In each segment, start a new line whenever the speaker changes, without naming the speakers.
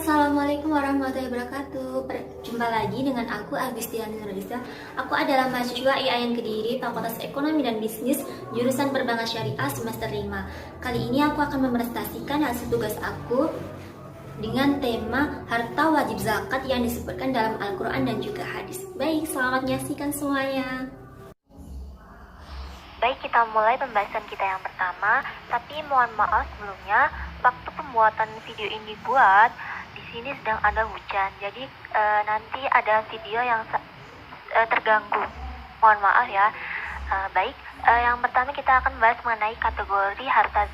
Assalamualaikum warahmatullahi wabarakatuh. Jumpa lagi dengan aku Agustiani Nurisa. Aku adalah mahasiswa IAIN Kediri, Fakultas Ekonomi dan Bisnis, jurusan Perbankan Syariah semester 5. Kali ini aku akan memerestasikan hasil tugas aku dengan tema harta wajib zakat yang disebutkan dalam Al-Quran dan juga hadis. Baik, selamat menyaksikan semuanya.
Baik, kita mulai pembahasan kita yang pertama. Tapi mohon maaf sebelumnya, waktu pembuatan video ini dibuat, di sini sedang ada hujan. Jadi nanti ada video yang terganggu. Mohon maaf ya. Baik, yang pertama kita akan bahas mengenai kategori harta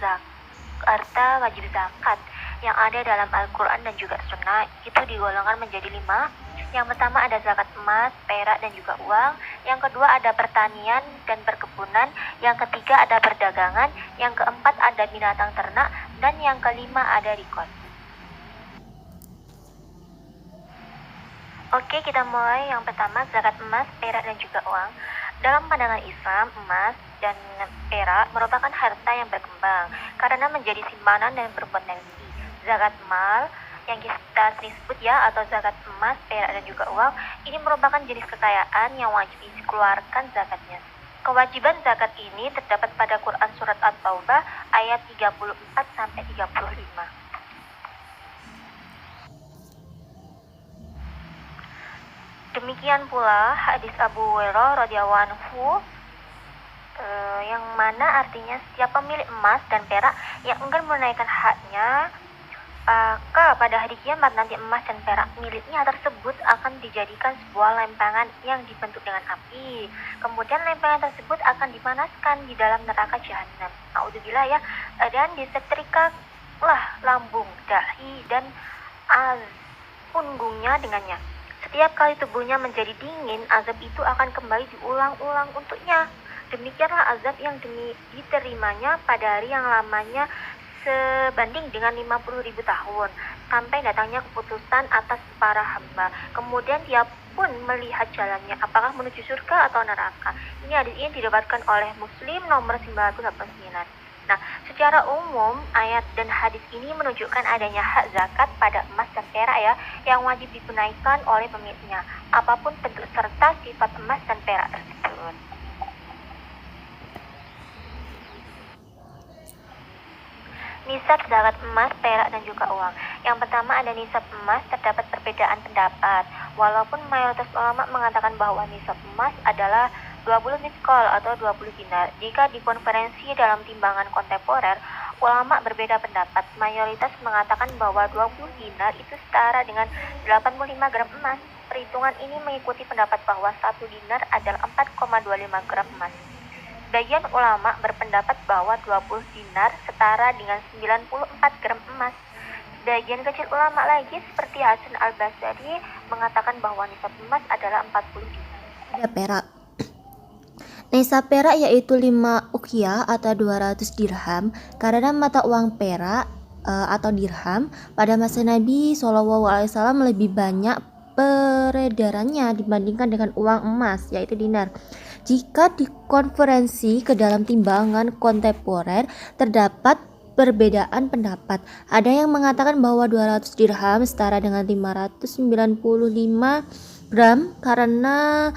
wajib zakat yang ada dalam Al-Quran dan juga Sunnah. Itu digolongkan menjadi 5. Yang pertama ada zakat emas, perak, dan juga uang. Yang kedua ada pertanian dan perkebunan. Yang ketiga ada perdagangan. Yang keempat ada binatang ternak. Dan yang kelima ada rikos. Oke, kita mulai. Yang pertama zakat emas, perak, dan juga uang. Dalam pandangan Islam, emas dan perak merupakan harta yang berkembang karena menjadi simpanan dan berpotensi. Zakat mal yang kita sering sebut ya, atau zakat emas, perak, dan juga uang, ini merupakan jenis kekayaan yang wajib dikeluarkan zakatnya. Kewajiban zakat ini terdapat pada Quran Surat At-Taubah ayat 34-35. Demikian pula hadis Abu Hurairah radhiyallahu anhu, yang mana artinya setiap pemilik emas dan perak yang enggan menunaikan haknya, maka pada hari kiamat nanti emas dan perak miliknya tersebut akan dijadikan sebuah lempengan yang dibentuk dengan api. Kemudian lempengan tersebut akan dipanaskan di dalam neraka jahanam. Naudzubillah ya. Dan disetrikalah lambung, dahi, dan punggungnya dengannya. Setiap kali tubuhnya menjadi dingin, azab itu akan kembali diulang-ulang untuknya. Demikianlah azab yang diterimanya pada hari yang lamanya sebanding dengan 50.000 tahun, sampai datangnya keputusan atas para hamba. Kemudian dia pun melihat jalannya, apakah menuju surga atau neraka. Hadis ini didapatkan oleh Muslim nomor 989. Nah, secara umum ayat dan hadis ini menunjukkan adanya hak zakat pada emas dan perak ya, yang wajib ditunaikan oleh pemiliknya, apapun bentuk serta sifat emas dan perak tersebut. Nisab zakat emas, perak, dan juga uang. Yang pertama ada nisab emas, terdapat perbedaan pendapat. Walaupun mayoritas ulama mengatakan bahwa nisab emas adalah 20 miskol atau 20 dinar. Jika dikonferensi dalam timbangan kontemporer, ulama berbeda pendapat. Mayoritas mengatakan bahwa 20 dinar itu setara dengan 85 gram emas. Perhitungan ini mengikuti pendapat bahwa 1 dinar adalah 4,25 gram emas. Sebagian ulama berpendapat bahwa 20 dinar setara dengan 94 gram emas. Sebagian kecil ulama lagi seperti Hasan al-Basri mengatakan bahwa nisab emas adalah 40 dinar.
Ada perak. Nisab perak yaitu 5 uqyah atau 200 dirham, karena mata uang perak atau dirham pada masa Nabi SAW lebih banyak peredarannya dibandingkan dengan uang emas yaitu dinar. Jika dikonferensi ke dalam timbangan kontemporer, terdapat perbedaan pendapat. Ada yang mengatakan bahwa 200 dirham setara dengan 595 gram karena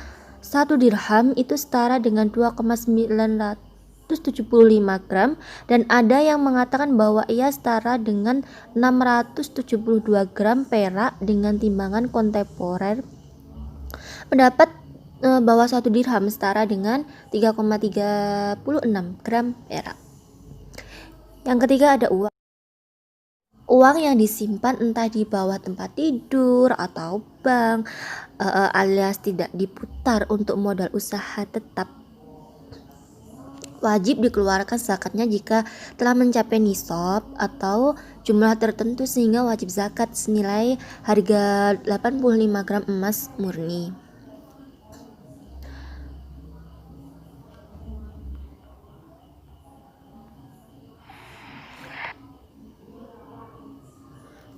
1 dirham itu setara dengan 2,975 gram, dan ada yang mengatakan bahwa ia setara dengan 672 gram perak dengan timbangan kontemporer. Pendapat bahwa 1 dirham setara dengan 3,36 gram perak. Yang ketiga ada uang. Uang yang disimpan entah di bawah tempat tidur atau bank alias tidak diputar untuk modal usaha tetap wajib dikeluarkan zakatnya jika telah mencapai nisab atau jumlah tertentu sehingga wajib zakat senilai harga 85 gram emas murni.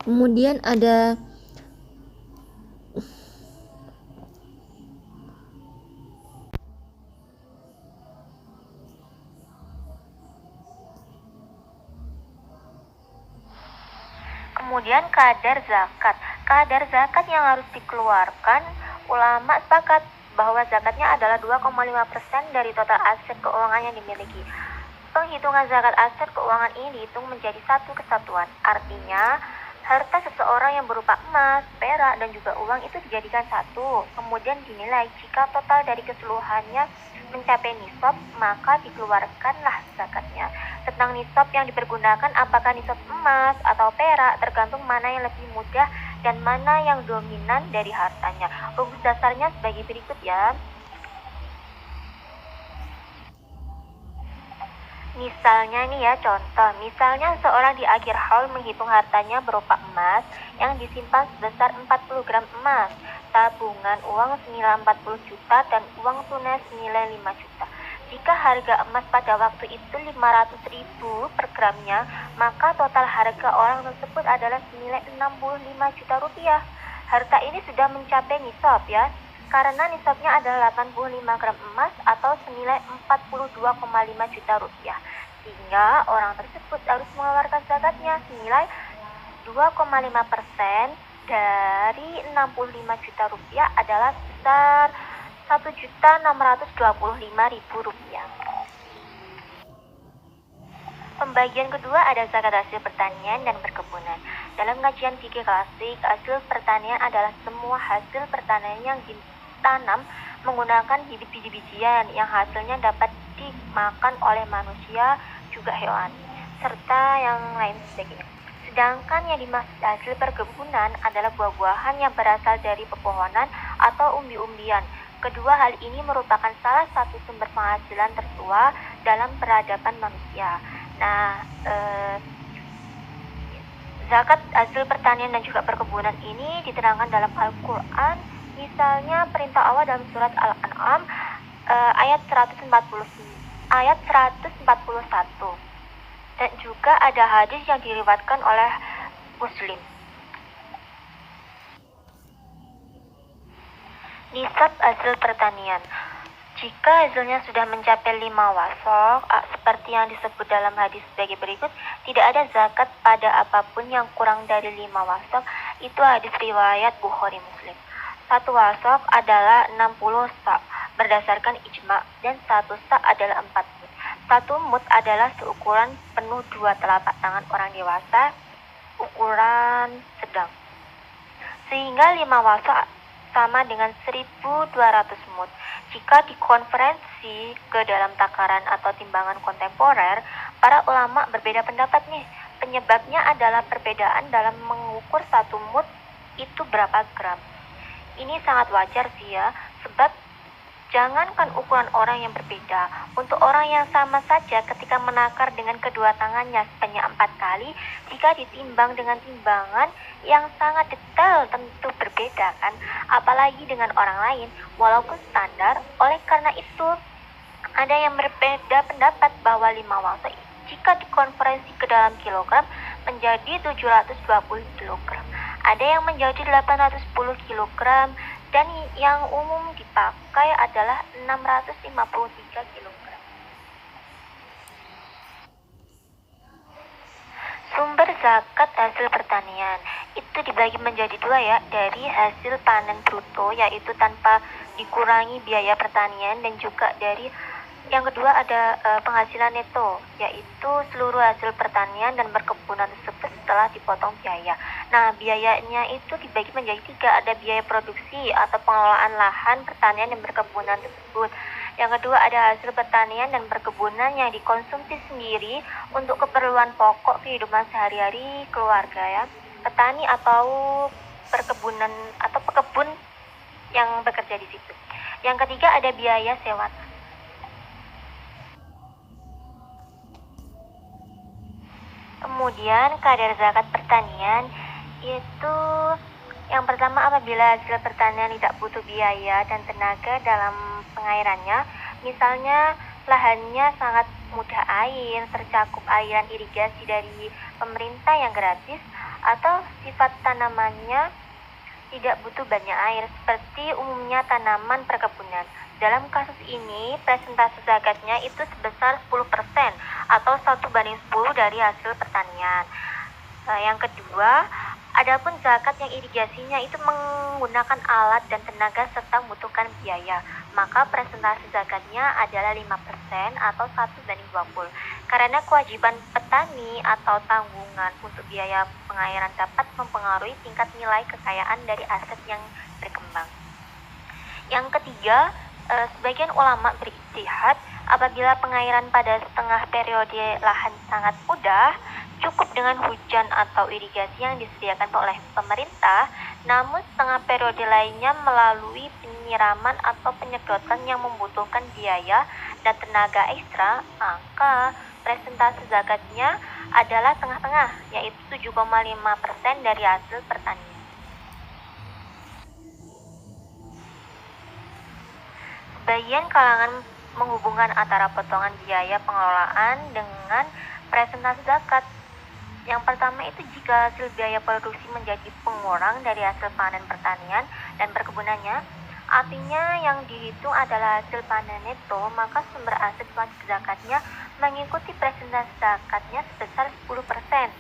Kemudian ada
Kemudian kadar zakat. Kadar zakat yang harus dikeluarkan, ulama sepakat bahwa zakatnya adalah 2,5% dari total aset keuangan yang dimiliki. Penghitungan zakat aset keuangan ini dihitung menjadi satu kesatuan. Artinya, harta seseorang yang berupa emas, perak, dan juga uang itu dijadikan satu. Kemudian dinilai jika total dari keseluruhannya mencapai nisab, maka dikeluarkanlah zakatnya. Tentang nisab yang dipergunakan, apakah nisab emas atau perak, tergantung mana yang lebih mudah dan mana yang dominan dari hartanya. Rumus dasarnya sebagai berikut ya. Misalnya nih ya, contoh, misalnya seorang di akhir haul menghitung hartanya berupa emas yang disimpan sebesar 40 gram emas, tabungan uang senilai 40 juta, dan uang tunai senilai 5 juta. Jika harga emas pada waktu itu 500.000 per gramnya, maka total harga orang tersebut adalah senilai 65 juta rupiah. Harta ini sudah mencapai nisab ya, karena nisabnya adalah 85 gram emas atau senilai 42,5 juta rupiah. Sehingga orang tersebut harus mengeluarkan zakatnya senilai 2,5% dari 65 juta rupiah adalah sebesar 1.625.000 rupiah. Pembagian kedua ada zakat hasil pertanian dan perkebunan. Dalam kajian fikih klasik, hasil pertanian adalah semua hasil pertanian yang ditanam menggunakan bibit-bijian yang hasilnya dapat dimakan oleh manusia, juga hewan, serta yang lain sebagainya. Sedangkan yang dimaksud hasil perkebunan adalah buah-buahan yang berasal dari pepohonan atau umbi-umbian. Kedua hal ini merupakan salah satu sumber penghasilan tertua dalam peradaban manusia. Nah, zakat hasil pertanian dan juga perkebunan ini diterangkan dalam Al-Quran. Misalnya perintah Allah dalam surat Al-An'am ayat 141. Dan juga ada hadis yang diriwayatkan oleh Muslim. Nisab hasil pertanian. Jika hasilnya sudah mencapai 5 wasok, seperti yang disebut dalam hadis sebagai berikut, tidak ada zakat pada apapun yang kurang dari 5 wasok. Itu hadis riwayat Bukhari Muslim. 1 wasok adalah 60 sak berdasarkan ijma, dan 1 sak adalah 4 mud. 1 mud adalah seukuran penuh 2 telapak tangan orang dewasa, ukuran sedang. Sehingga 5 wasok sama dengan 1.200 mud. Jika dikonversi ke dalam takaran atau timbangan kontemporer, para ulama berbeda pendapat nih. Penyebabnya adalah perbedaan dalam mengukur 1 mud itu berapa gram. Ini sangat wajar sih ya, sebab jangankan ukuran orang yang berbeda, untuk orang yang sama saja ketika menakar dengan kedua tangannya sebanyak 4 kali, jika ditimbang dengan timbangan yang sangat detail tentu berbeda kan, apalagi dengan orang lain, walaupun standar. Oleh karena itu, ada yang berbeda pendapat bahwa 5 wasok jika dikonversi ke dalam kilogram menjadi 720 kilogram. Ada yang menjadi 810 kilogram, dan yang umum dipakai adalah 653 kilogram. Sumber zakat hasil pertanian itu dibagi menjadi 2 ya, dari hasil panen bruto yaitu tanpa dikurangi biaya pertanian, dan juga dari yang kedua ada penghasilan neto, yaitu seluruh hasil pertanian dan perkebunan tersebut setelah dipotong biaya. Nah, biayanya itu dibagi menjadi 3, ada biaya produksi atau pengelolaan lahan pertanian dan perkebunan tersebut. Yang kedua ada hasil pertanian dan perkebunan yang dikonsumsi sendiri untuk keperluan pokok kehidupan sehari-hari keluarga ya, petani atau perkebunan atau pekebun yang bekerja di situ. Yang ketiga ada biaya sewa. Kemudian kadar zakat pertanian itu yang pertama, apabila hasil pertanian tidak butuh biaya dan tenaga dalam pengairannya, misalnya lahannya sangat mudah air, tercakup aliran irigasi dari pemerintah yang gratis, atau sifat tanamannya tidak butuh banyak air seperti umumnya tanaman perkebunan. Dalam kasus ini, presentase zakatnya itu sebesar 10% atau 1/10 dari hasil pertanian. Yang kedua, adapun zakat yang irigasinya itu menggunakan alat dan tenaga serta membutuhkan biaya, maka presentasi zakatnya adalah 5% atau 1:20. Karena kewajiban petani atau tanggungan untuk biaya pengairan dapat mempengaruhi tingkat nilai kekayaan dari aset yang berkembang. Yang ketiga, sebagian ulama berijtihad apabila pengairan pada setengah periode lahan sangat mudah, cukup dengan hujan atau irigasi yang disediakan oleh pemerintah, namun setengah periode lainnya melalui penyiraman atau penyedotan yang membutuhkan biaya dan tenaga ekstra, maka presentasi zakatnya adalah tengah-tengah, yaitu 7,5% dari hasil pertanian. Sebagian kalangan menghubungkan antara potongan biaya pengelolaan dengan presentasi zakat. Yang pertama itu jika hasil biaya produksi menjadi pengurang dari hasil panen pertanian dan perkebunannya, artinya yang dihitung adalah hasil panen neto, maka sumber aset wajib zakatnya mengikuti presentasi zakatnya sebesar 10%.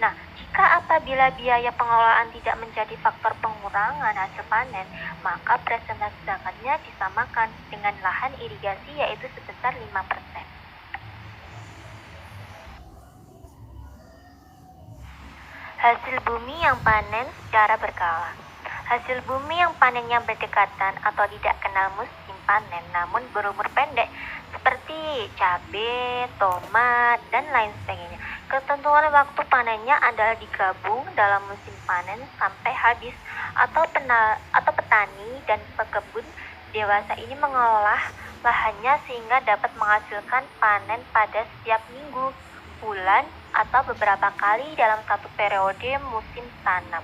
Nah, jika apabila biaya pengelolaan tidak menjadi faktor pengurangan hasil panen, maka presentasi zakatnya disamakan dengan lahan irigasi yaitu sebesar 5%. Hasil bumi yang panen secara berkala. Hasil bumi yang panennya berdekatan atau tidak kenal musim panen namun berumur pendek seperti cabai, tomat, dan lain sebagainya. Ketentuan waktu panennya adalah digabung dalam musim panen sampai habis atau petani dan pekebun dewasa ini mengolah lahannya sehingga dapat menghasilkan panen pada setiap minggu, bulan, atau beberapa kali dalam satu periode musim tanam.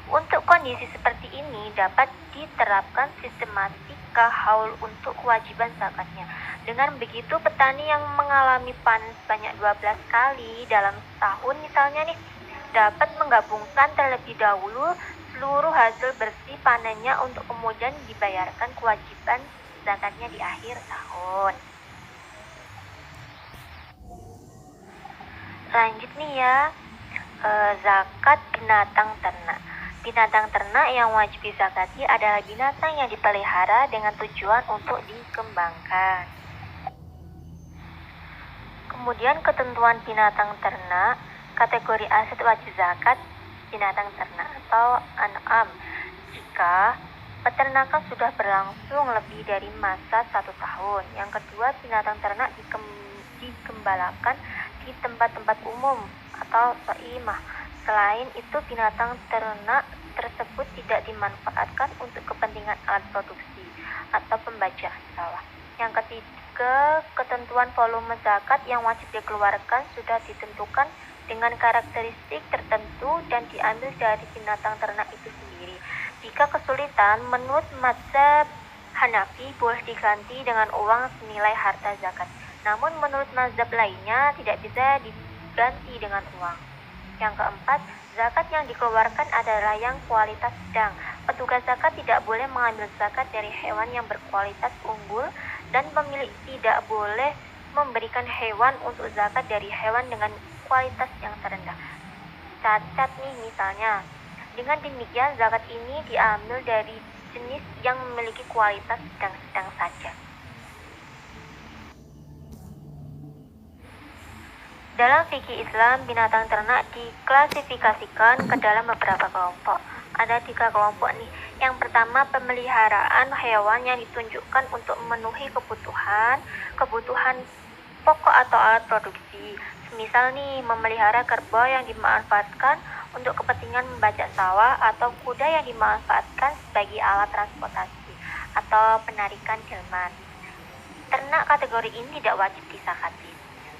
Untuk kondisi seperti ini dapat diterapkan sistematika haul untuk kewajiban zakatnya. Dengan begitu petani yang mengalami panen sebanyak 12 kali dalam setahun misalnya dapat menggabungkan terlebih dahulu seluruh hasil bersih panennya untuk kemudian dibayarkan kewajiban zakatnya di akhir tahun. Lanjut zakat binatang ternak. Binatang ternak yang wajib dizakati adalah binatang yang dipelihara dengan tujuan untuk dikembangkan. Kemudian ketentuan binatang ternak, kategori aset wajib zakat binatang ternak atau an'am. Jika peternakan sudah berlangsung lebih dari masa 1 tahun. Yang kedua, binatang ternak digembalakan di tempat-tempat umum atau shaimah. Selain itu, binatang ternak tersebut tidak dimanfaatkan untuk kepentingan alat produksi atau pembajak sawah. Yang ketiga, ketentuan volume zakat yang wajib dikeluarkan sudah ditentukan dengan karakteristik tertentu dan diambil dari binatang ternak itu sendiri. Jika kesulitan, menurut mazhab Hanafi boleh diganti dengan uang senilai harta zakat. Namun menurut mazhab lainnya tidak bisa diganti dengan uang. Yang keempat, zakat yang dikeluarkan adalah yang kualitas sedang. Petugas zakat tidak boleh mengambil zakat dari hewan yang berkualitas unggul dan pemilik tidak boleh memberikan hewan untuk zakat dari hewan dengan kualitas yang terendah. Cacat misalnya. Dengan demikian zakat ini diambil dari jenis yang memiliki kualitas sedang-sedang saja. Dalam fikih Islam, binatang ternak diklasifikasikan ke dalam beberapa kelompok. Ada 3 kelompok Yang pertama, pemeliharaan hewan yang ditunjukkan untuk memenuhi kebutuhan pokok atau alat produksi. Misal memelihara kerbau yang dimanfaatkan untuk kepentingan membajak sawah atau kuda yang dimanfaatkan sebagai alat transportasi atau penarikan delman. Ternak kategori ini tidak wajib disakati.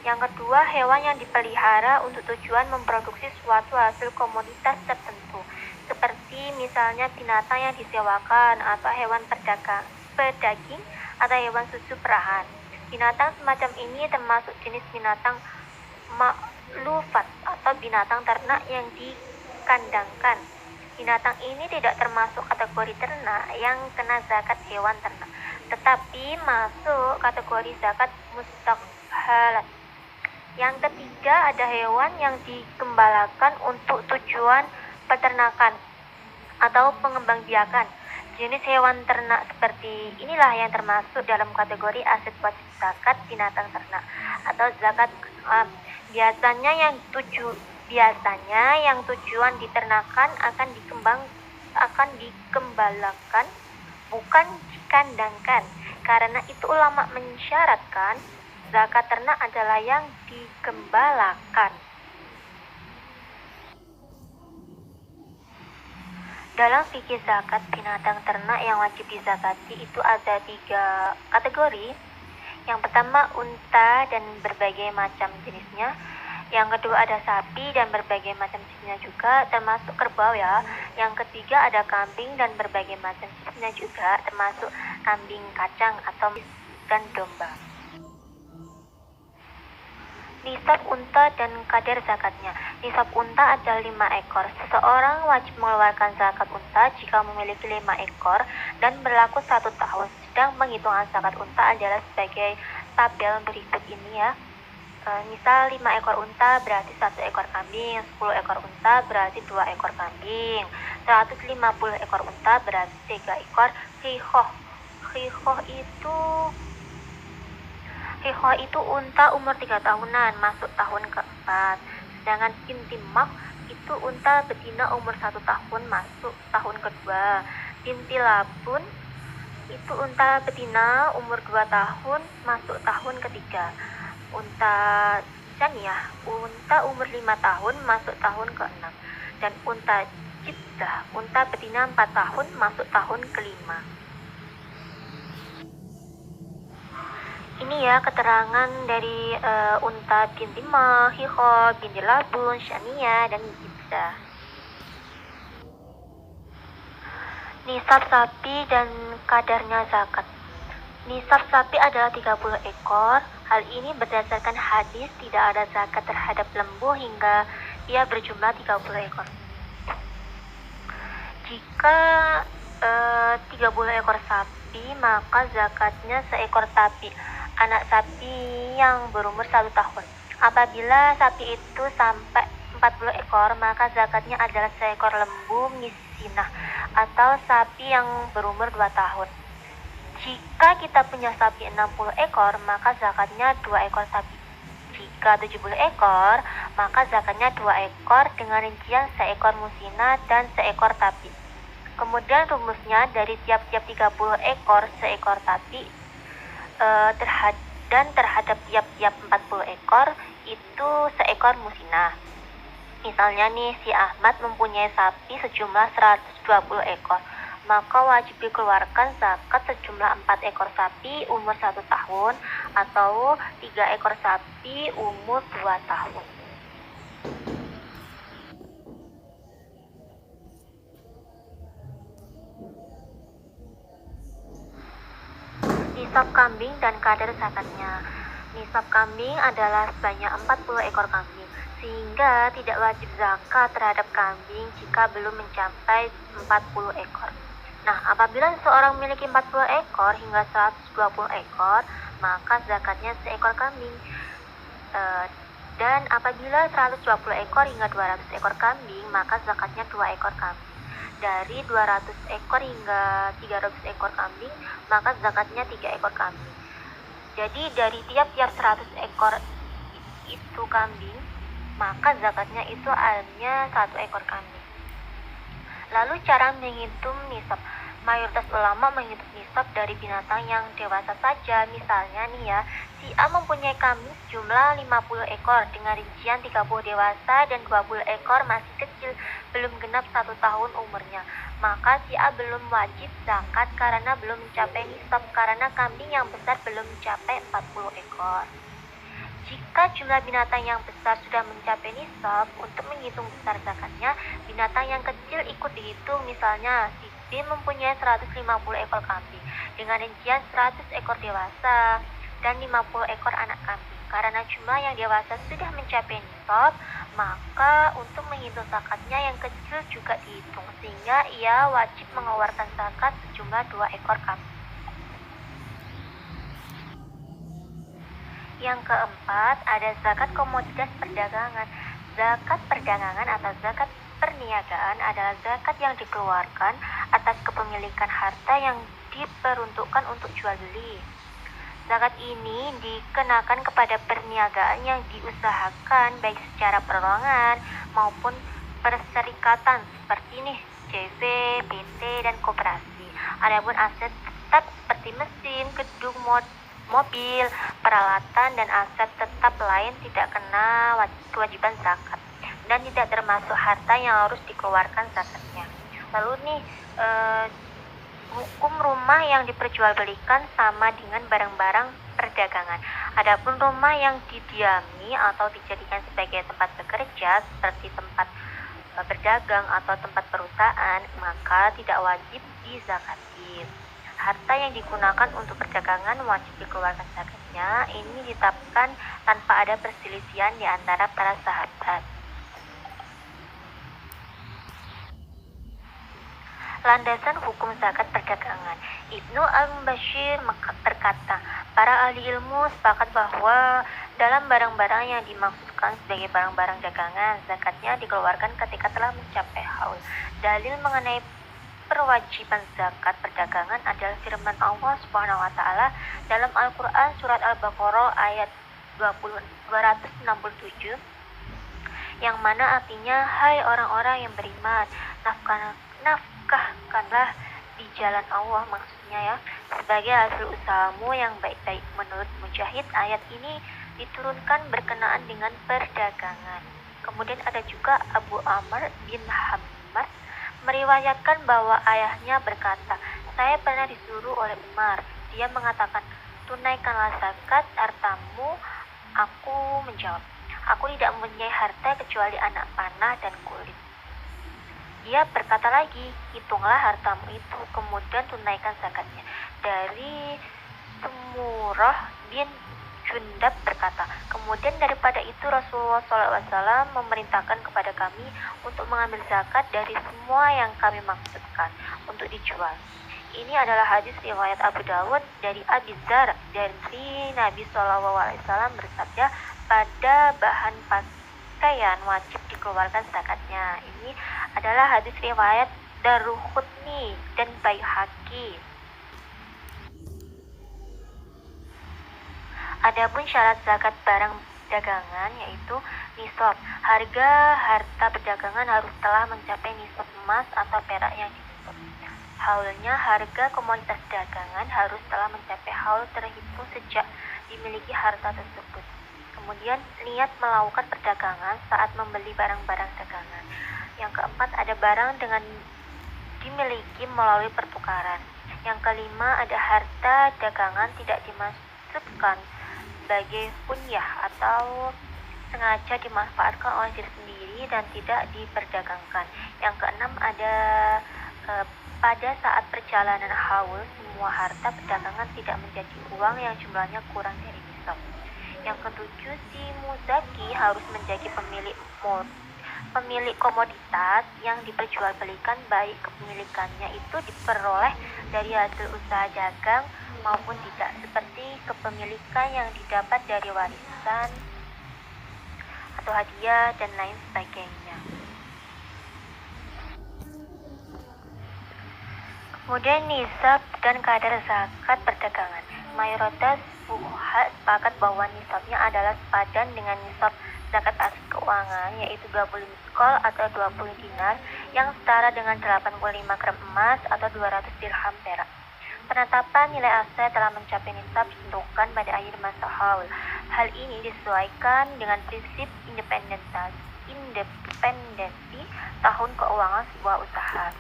Yang kedua, hewan yang dipelihara untuk tujuan memproduksi suatu hasil komoditas tertentu, seperti misalnya binatang yang disewakan atau hewan pedaging atau hewan susu perahan. Binatang semacam ini termasuk jenis binatang maklufat atau binatang ternak yang dikandangkan. Binatang ini tidak termasuk kategori ternak yang kena zakat hewan ternak, tetapi masuk kategori zakat mustaqhalat. Yang ketiga, ada hewan yang digembalakan untuk tujuan peternakan atau pengembangbiakan. Jenis hewan ternak seperti inilah yang termasuk dalam kategori aset wajib zakat binatang ternak atau zakat. Biasanya yang tujuan diternakan akan dikembalakan, bukan dikandangkan. Karena itu ulama mensyaratkan zakat ternak adalah yang digembalakan. Dalam fikih zakat binatang ternak yang wajib dizakati itu ada 3 kategori. Yang pertama unta dan berbagai macam jenisnya. Yang kedua ada sapi dan berbagai macam jenisnya juga, termasuk kerbau ya. Yang ketiga ada kambing dan berbagai macam jenisnya juga, termasuk kambing kacang atau dan domba. Nisab unta dan kadar zakatnya. Nisab unta adalah 5 ekor. Seseorang wajib mengeluarkan zakat unta jika memiliki 5 ekor dan berlaku 1 tahun. Sedang penghitungan zakat unta adalah sebagai tabel berikut ini ya. Misal 5 ekor unta berarti 1 ekor kambing, 10 ekor unta berarti 2 ekor kambing, 150 ekor unta berarti 3 ekor khihoh. Khihoh itu unta umur 3 tahunan masuk tahun keempat. Sedangkan intimah itu unta betina umur 1 tahun masuk tahun kedua. Intilabun itu unta betina umur 2 tahun masuk tahun ketiga. Unta janiyah, unta umur 5 tahun masuk tahun ke-6. Dan unta jibdah, unta betina 4 tahun masuk tahun kelima. Ini ya keterangan dari unta binti mah, khihoh, binti labun, syaniyah, dan jibdah. Nisab sapi dan kadarnya zakat. Nisab sapi adalah 30 ekor. Hal ini berdasarkan hadis tidak ada zakat terhadap lembu hingga ia berjumlah 30 ekor. Jika 30 ekor sapi, maka zakatnya seekor sapi, anak sapi yang berumur 1 tahun. Apabila sapi itu sampai 40 ekor, maka zakatnya adalah seekor lembu misinah atau sapi yang berumur 2 tahun. Jika kita punya sapi 60 ekor, maka zakatnya 2 ekor sapi. Jika 70 ekor, maka zakatnya 2 ekor dengan rincian seekor musina dan seekor sapi. Kemudian rumusnya dari tiap-tiap 30 ekor seekor sapi terhadap tiap-tiap 40 ekor itu seekor musina. Misalnya nih, si Ahmad mempunyai sapi sejumlah 120 ekor. Maka wajib dikeluarkan zakat sejumlah 4 ekor sapi umur 1 tahun atau 3 ekor sapi umur 2 tahun. Nisab kambing dan kadar zakatnya. Nisab kambing adalah sebanyak 40 ekor kambing, sehingga tidak wajib zakat terhadap kambing jika belum mencapai 40 ekor. Nah, apabila seorang memiliki 40 ekor hingga 120 ekor, maka zakatnya seekor kambing. Dan apabila 120 ekor hingga 200 ekor kambing, maka zakatnya 2 ekor kambing. Dari 200 ekor hingga 300 ekor kambing, maka zakatnya 3 ekor kambing. Jadi dari tiap-tiap 100 ekor itu kambing, maka zakatnya itu hanya 1 ekor kambing. Lalu cara menghitung nisab. Mayoritas ulama menghitung nisab dari binatang yang dewasa saja. Misalnya nih ya, si A mempunyai kambing sejumlah 50 ekor dengan rincian 30 dewasa dan 20 ekor masih kecil, belum genap 1 tahun umurnya. Maka si A belum wajib zakat karena belum mencapai nisab, karena kambing yang besar belum mencapai 40 ekor. Jika jumlah binatang yang besar sudah mencapai nisab, untuk menghitung besar zakatnya, binatang yang kecil ikut dihitung. Misalnya, si B mempunyai 150 ekor kambing dengan rincian 100 ekor dewasa dan 50 ekor anak kambing. Karena jumlah yang dewasa sudah mencapai nisab, maka untuk menghitung zakatnya yang kecil juga dihitung, sehingga ia wajib mengeluarkan zakat sejumlah 2 ekor kambing. Yang keempat, ada zakat komoditas perdagangan. Zakat perdagangan atau zakat perniagaan adalah zakat yang dikeluarkan atas kepemilikan harta yang diperuntukkan untuk jual beli. Zakat ini dikenakan kepada perniagaan yang diusahakan baik secara perorangan maupun perserikatan seperti CV, PT, dan koperasi. Adapun aset tetap seperti mesin, gedung, mobil, peralatan, dan aset tetap lain tidak kena kewajiban zakat dan tidak termasuk harta yang harus dikeluarkan zakatnya. Lalu hukum rumah yang diperjualbelikan sama dengan barang-barang perdagangan. Adapun rumah yang didiami atau dijadikan sebagai tempat bekerja seperti tempat berdagang atau tempat perusahaan, maka tidak wajib dizakati. Harta yang digunakan untuk perdagangan wajib dikeluarkan zakatnya. Ini ditetapkan tanpa ada perselisihan di antara para sahabat. Landasan hukum zakat perdagangan. Ibnu al-Bashir berkata, para ahli ilmu sepakat bahwa dalam barang-barang yang dimaksudkan sebagai barang-barang dagangan, zakatnya dikeluarkan ketika telah mencapai haul. Dalil mengenai perwajiban zakat perdagangan adalah firman Allah Subhanahu wa taala dalam Al-Qur'an surat Al-Baqarah ayat 267 yang mana artinya, hai orang-orang yang beriman, nafkahkanlah di jalan Allah, maksudnya ya, sebagai hasil usahamu yang baik-baik. Menurut Mujahid, ayat ini diturunkan berkenaan dengan perdagangan. Kemudian ada juga Abu Amr bin Hammas meriwayatkan bahwa ayahnya berkata, saya pernah disuruh oleh Umar. Dia mengatakan, tunaikanlah zakat hartamu. Aku menjawab, aku tidak mempunyai harta kecuali anak panah dan kulit. Dia berkata lagi, hitunglah hartamu itu, kemudian tunaikan zakatnya. Dari Sumurah bin Jundab berkata, kemudian daripada itu Rasulullah SAW memerintahkan kepada kami untuk mengambil zakat dari semua yang kami maksudkan untuk dijual. Ini adalah hadis riwayat Abu Dawud dari Abi Dzar dari Nabi SAW bersabda, pada bahan pakaian wajib dikeluarkan zakatnya. Ini adalah hadis riwayat Daruqutni dan Baihaqi. Adapun syarat zakat barang dagangan yaitu nisab. Harga harta perdagangan harus telah mencapai nisab emas atau perak yang dinisab. Haulnya, harga komoditas dagangan harus telah mencapai haul terhitung sejak dimiliki harta tersebut. Kemudian niat melakukan perdagangan saat membeli barang-barang dagangan. Yang keempat, ada barang dengan dimiliki melalui pertukaran. Yang kelima, ada harta dagangan tidak dimasukkan sebagai kunyah atau sengaja dimanfaatkan oleh diri sendiri dan tidak diperdagangkan. Yang keenam, ada pada saat perjalanan haul, semua harta perdagangan tidak menjadi uang yang jumlahnya kurang dari nisab. Yang ketujuh, si muzaki harus menjadi pemilik komoditas yang diperjualbelikan, baik kepemilikannya itu diperoleh dari hasil usaha dagang maupun tidak, seperti kepemilikan yang didapat dari warisan atau hadiah dan lain sebagainya. Kemudian nisab dan kadar zakat perdagangan. Mayoritas fuqaha sepakat bahwa nisabnya adalah sepadan dengan nisab zakat aset keuangan, yaitu 20 miskol atau 20 dinar yang setara dengan 85 gram emas atau 200 dirham perak. Penetapan nilai aset telah mencapai nisab ditentukan pada akhir masa haul. Hal ini disesuaikan dengan prinsip independensi tahun keuangan sebuah usaha.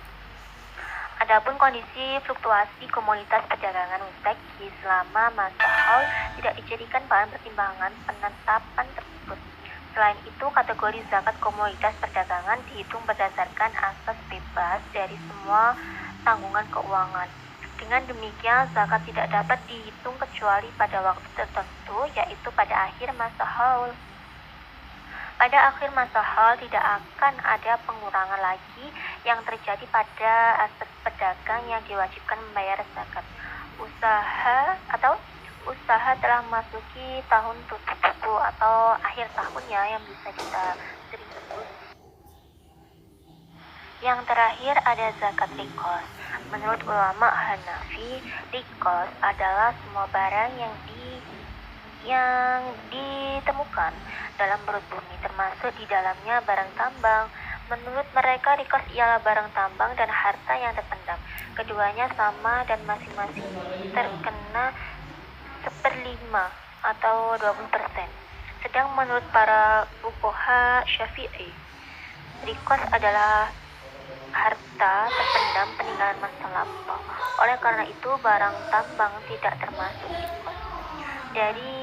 Adapun kondisi fluktuasi komoditas perdagangan muzaki selama masa haul tidak dijadikan bahan pertimbangan penetapan tersebut. Selain itu, kategori zakat komoditas perdagangan dihitung berdasarkan asas bebas dari semua tanggungan keuangan. Dengan demikian, zakat tidak dapat dihitung kecuali pada waktu tertentu, yaitu pada akhir masa haul. Pada akhir masa haul tidak akan ada pengurangan lagi yang terjadi pada aset pedagang yang diwajibkan membayar zakat. usaha telah memasuki tahun tutup buku atau akhir tahun ya, yang bisa kita sering sebut. Yang terakhir ada zakat rikos. Menurut ulama Hanafi, rikos adalah semua barang yang ditemukan dalam perut bumi, termasuk di dalamnya barang tambang. Menurut mereka, rikos ialah barang tambang dan harta yang terpendam. Keduanya sama dan masing-masing terkena 1/5 atau 20%. Sedang menurut para fuqaha Syafi'i, rikos adalah harta terpendam peninggalan masa lampau. Oleh karena itu, barang tambang tidak termasuk rikos. Dari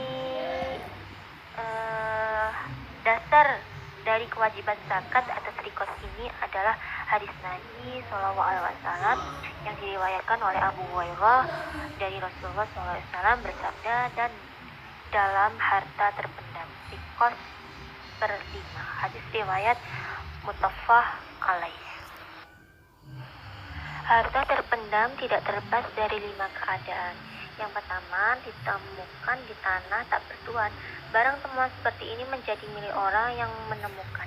dasar dari kewajiban zakat atas rikos ini adalah hadis Nabi SAW yang diriwayatkan oleh Abu Hurairah dari Rasulullah SAW bersabda, dan dalam harta terpendam rikos 1/5. Hadis riwayat muttafaq alaih. Harta terpendam tidak terlepas dari 5 keadaan. Yang pertama, ditemukan di tanah tak bertuan. Barang temuan seperti ini menjadi milik orang yang menemukan.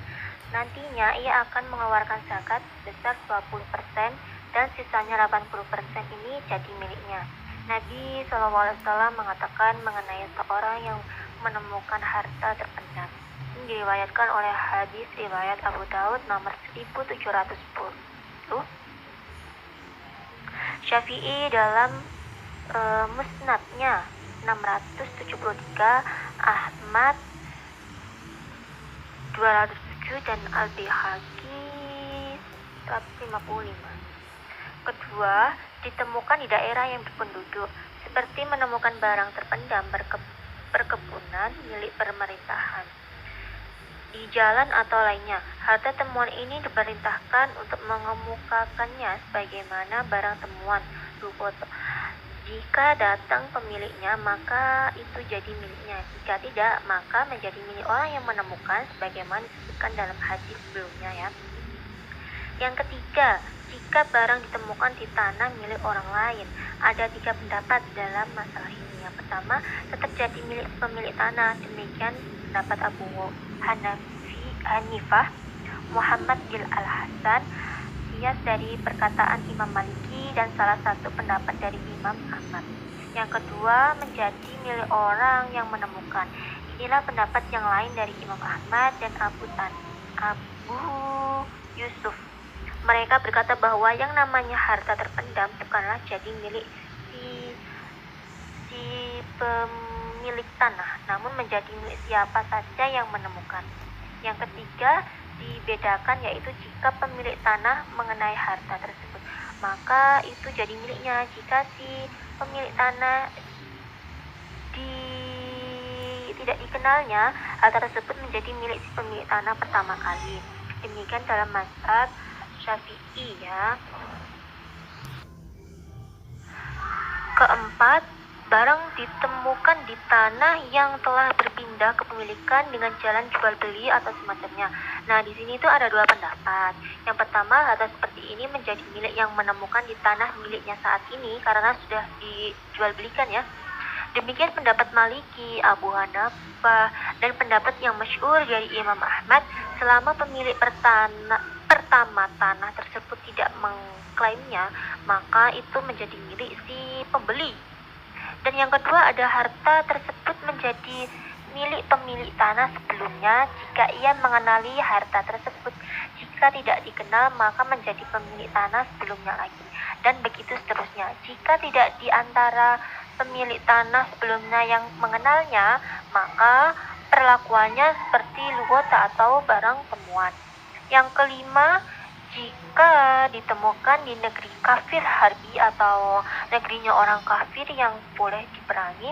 Nantinya ia akan mengeluarkan zakat sebesar 20% dan sisanya 80% ini jadi miliknya. Nabi SAW mengatakan mengenai seorang yang menemukan harta terpendam. Ini diriwayatkan oleh hadis riwayat Abu Daud nomor 1710. Syafi'i dalam musnadnya 673, Ahmad 207 dan Al-Baihaqi 155. Kedua, ditemukan di daerah yang berpenduduk, seperti menemukan barang terpendam perkebunan milik pemerintahan di jalan atau lainnya. Harta temuan ini diperintahkan untuk mengemukakannya sebagaimana barang temuan Lukoto. Jika datang pemiliknya, maka itu jadi miliknya. Jika tidak, maka menjadi milik orang yang menemukan sebagaimana disebutkan dalam hadis sebelumnya ya. Yang ketiga, jika barang ditemukan di tanah milik orang lain. Ada 3 pendapat dalam masalah ini. Yang pertama, tetap jadi milik pemilik tanah. Demikian pendapat Abu Hanifah, Muhammad bin Al-Hasan, kias dari perkataan Imam Maliki, dan salah satu pendapat dari Imam Ahmad. Yang kedua, menjadi milik orang yang menemukan. Inilah pendapat yang lain dari Imam Ahmad dan Abu Yusuf. Mereka berkata bahwa yang namanya harta terpendam bukanlah jadi milik si pemilik tanah, namun menjadi milik siapa saja yang menemukan. Yang ketiga, dibedakan, yaitu jika pemilik tanah mengenai harta tersebut, maka itu jadi miliknya. Jika si pemilik tanah tidak dikenalnya, harta tersebut menjadi milik si pemilik tanah pertama kali. Demikian dalam mazhab Syafi'i ya. Keempat, barang ditemukan di tanah yang telah berpindah kepemilikan dengan jalan jual beli atau semacamnya. Nah, di sini itu ada 2 pendapat. Yang pertama, harta seperti ini menjadi milik yang menemukan di tanah miliknya saat ini karena sudah dijual belikan ya. Demikian pendapat Maliki, Abu Hanifah, dan pendapat yang masyhur dari Imam Ahmad, selama pemilik pertama tanah tersebut tidak mengklaimnya, maka itu menjadi milik si pembeli. Dan yang kedua, ada harta tersebut menjadi milik pemilik tanah sebelumnya jika ia mengenali harta tersebut. Jika tidak dikenal, maka menjadi pemilik tanah sebelumnya lagi. Dan begitu seterusnya. Jika tidak di antara pemilik tanah sebelumnya yang mengenalnya, maka perlakuannya seperti luwata atau barang temuan. Yang kelima, jika ditemukan di negeri kafir harbi atau negerinya orang kafir yang boleh diperangi,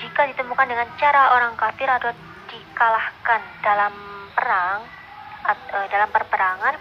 jika ditemukan dengan cara orang kafir atau dikalahkan dalam perperangan,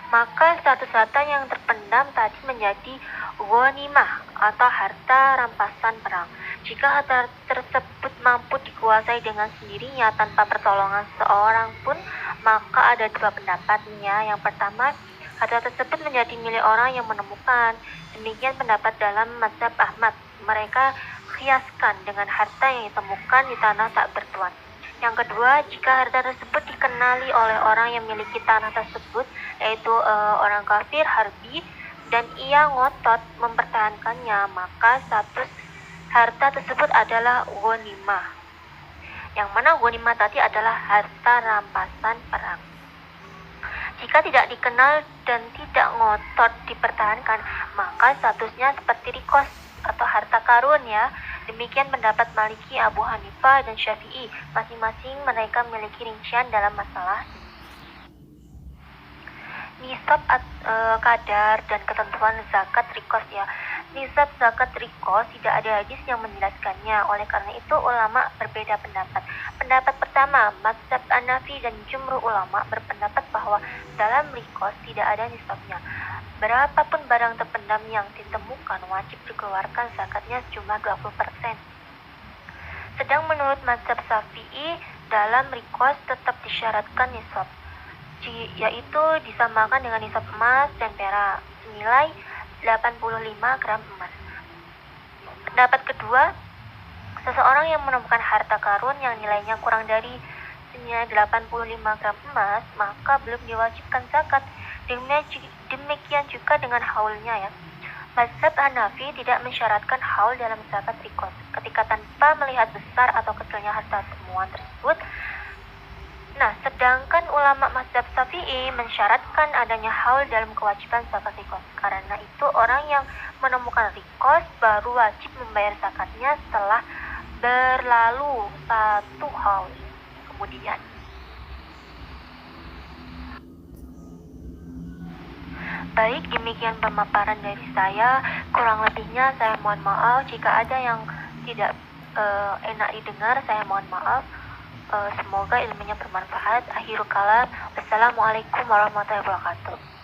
maka status harta yang terpendam tadi menjadi ghanimah atau harta rampasan perang. Jika harta tersebut mampu dikuasai dengan sendirinya tanpa pertolongan seorang pun, maka ada 2 pendapatnya. Yang pertama, harta tersebut menjadi milik orang yang menemukan. Demikian pendapat dalam mazhab Ahmad. mereka hiaskan dengan harta yang ditemukan di tanah tak bertuan. Yang kedua, jika harta tersebut dikenali oleh orang yang memiliki tanah tersebut, yaitu orang kafir, harbi, dan ia ngotot mempertahankannya, maka status harta tersebut adalah ghanimah. Yang mana ghanimah tadi adalah harta rampasan perang. Jika tidak dikenal dan tidak ngotot dipertahankan, maka statusnya seperti rikos atau harta karun ya. Demikian pendapat Maliki, Abu Hanifah, dan Syafi'i. Masing-masing mereka memiliki rincian dalam masalah nisab, kadar, dan ketentuan zakat rikos ya. Nisab zakat rikos tidak ada hadis yang menjelaskannya. Oleh karena itu ulama berbeda pendapat. Pendapat pertama, mazhab Hanafi dan jumhur ulama berpendapat bahwa dalam rikos tidak ada nisabnya. Berapapun barang terpendam yang ditemukan wajib dikeluarkan zakatnya sejumlah 20%. Sedang menurut mazhab Syafi'i, dalam rikos tetap disyaratkan nisab, yaitu disamakan dengan nisab emas dan perak senilai 85 gram emas. Pendapat kedua, seseorang yang menemukan harta karun yang nilainya kurang dari senilai 85 gram emas, maka belum diwajibkan zakat. Demikian juga dengan haulnya ya. Mazhab Hanafi tidak mensyaratkan haul dalam zakat rikos. Ketika tanpa melihat besar atau kecilnya harta temuan tersebut. Nah, sedangkan ulama mazhab Syafi'i mensyaratkan adanya haul dalam kewajiban zakat rikos. Karena itu orang yang menemukan rikos baru wajib membayar zakatnya setelah berlalu 1 haul kemudian. Baik, demikian pemaparan dari saya. Kurang lebihnya saya mohon maaf. Jika ada yang tidak enak didengar, saya mohon maaf. Semoga ilmunya bermanfaat. Akhirul kalam. Wassalamualaikum warahmatullahi wabarakatuh.